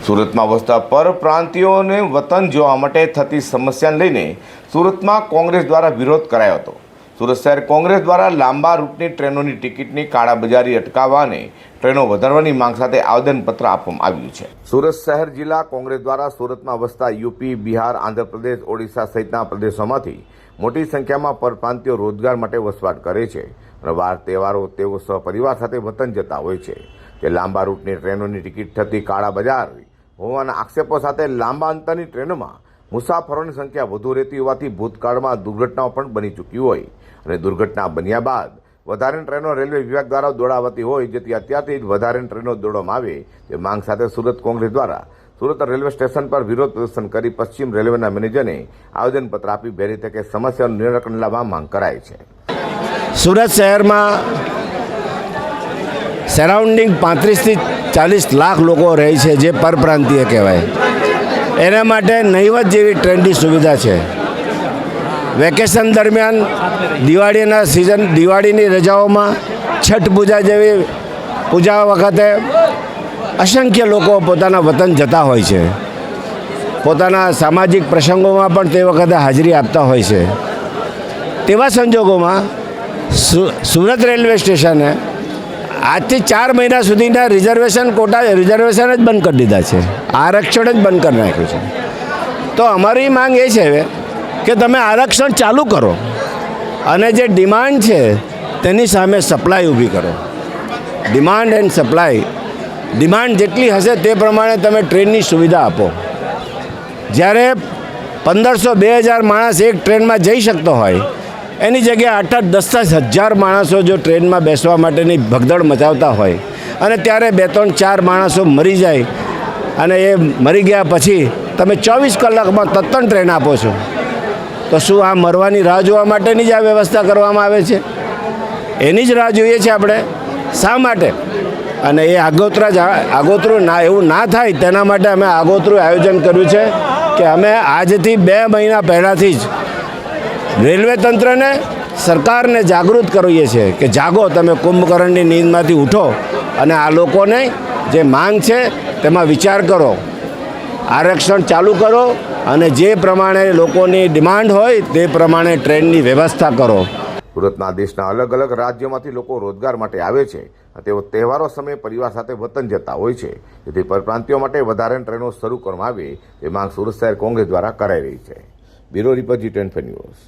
સુરતમાં વસતા પરપ્રાંતિયોને વતન જોવા માટે થતી સમસ્યાને લઈને સુરતમાં કોંગ્રેસ દ્વારા વિરોધ કરાયો હતો। સુરત શહેર કોંગ્રેસ દ્વારા લાંબા રૂટની ટ્રેનોની ટિકિટની કાળાબજારી અટકાવવા અને ટ્રેનો વધારવાની માંગ સાથે આવેદનપત્ર આપવામાં આવ્યું છે। સુરત શહેર જિલ્લા કોંગ્રેસ દ્વારા સુરતમાં વસતા યુપી, બિહાર, આંધ્રપ્રદેશ, ઓડિશા સહિતના પ્રદેશોમાંથી મોટી સંખ્યામાં પરપ્રાંતિયો રોજગાર માટે વસવાટ કરે છે અને વાર તહેવારો તેઓ સહપરિવાર સાથે વતન જતા હોય છે। તે લાંબા રૂટની ટ્રેનોની ટિકિટ થતી કાળાબજાર હોવાના આક્ષેપો સાથે લાંબા અંતરની ટ્રેનોમાં મુસાફરોની સંખ્યા વધુ રહેતી હોવાથી ભૂતકાળમાં દુર્ઘટનાઓ પણ બની ચૂકી હોય અને દુર્ઘટના બન્યા બાદ વધારે ટ્રેનો રેલવે વિભાગ દ્વારા દોડાવાતી હોય, જેથી અત્યારથી જ વધારે ટ્રેનો દોડવામાં આવે તે માંગ સાથે સુરત કોંગ્રેસ દ્વારા સુરત રેલવે સ્ટેશન પર વિરોધ પ્રદર્શન કરી પશ્ચિમ રેલવેના મેનેજરને આવેદનપત્ર આપી વહેલી તકે સમસ્યાનું નિરાકરણ લાવવા માંગ કરાઈ છે। સુરત શહેરમાં સરાઉન્ડિંગ 35થી 40 લાખ લોકો રહે છે, જે પરપ્રાંતીય કહેવાય। એના માટે નહીવત જેવી ટ્રેનની સુવિધા છે। વેકેશન દરમિયાન દિવાળીના સિઝન, દિવાળીની રજાઓમાં, છઠ પૂજા જેવી પૂજા વખતે અસંખ્ય લોકો પોતાના વતન જતા હોય છે। પોતાના સામાજિક પ્રસંગોમાં પણ તે વખતે હાજરી આપતા હોય છે। તેવા સંજોગોમાં સુરત રેલવે સ્ટેશને આજથી 4 મહિના સુધીના રિઝર્વેશન જ બંધ કરી દીધા છે। આરક્ષણ જ બંધ કરી નાખ્યું છે। તો અમારી માંગ એ છે કે તમે આરક્ષણ ચાલુ કરો અને જે ડિમાન્ડ છે તેની સામે સપ્લાય ઊભી કરો। ડિમાન્ડ એન્ડ સપ્લાય, ડિમાન્ડ જેટલી હશે તે પ્રમાણે તમે ટ્રેનની સુવિધા આપો। જ્યારે 1500-2000 માણસ એક ટ્રેનમાં જઈ શકતો હોય, એની જગ્યાએ 8-10 હજાર માણસો જો ટ્રેનમાં બેસવા માટેની ભગદડ મચાવતા હોય અને ત્યારે 2-3-4 માણસો મરી જાય અને એ મરી ગયા પછી તમે 24 કલાકમાં તત્તણ ટ્રેન આપો છો, તો શું આ મરવાની રાહ જોવા માટેની જ આ વ્યવસ્થા કરવામાં આવે છે? એની જ રાહ જોઈએ છીએ આપણે? શા માટે? અને એ આગોતરું એવું ના થાય તેના માટે અમે આગોતરું આયોજન કર્યું છે કે અમે આજથી 2 મહિના પહેલાંથી જ રેલવે તંત્રને, સરકારને જાગૃત કરીએ છીએ કે જાગો, તમે કુંભકર્ણની નીંદમાંથી ઉઠો અને આ લોકોને જે માંગ છે તેમાં વિચાર કરો, આરક્ષણ ચાલુ કરો અને જે પ્રમાણે લોકોની ડિમાન્ડ હોય તે પ્રમાણે ટ્રેનની વ્યવસ્થા કરો। સુરતના દેશના અલગ અલગ રાજ્યોમાંથી લોકો રોજગાર માટે આવે છે અને તેઓ તહેવારો સમયે પરિવાર સાથે વતન જતા હોય છે, જેથી પરપ્રાંતિયો માટે વધારે ટ્રેનો શરૂ કરવામાં આવે તે માંગ સુરત શહેર કોંગ્રેસ દ્વારા કરાઈ રહી છે। Bureau report G24 news.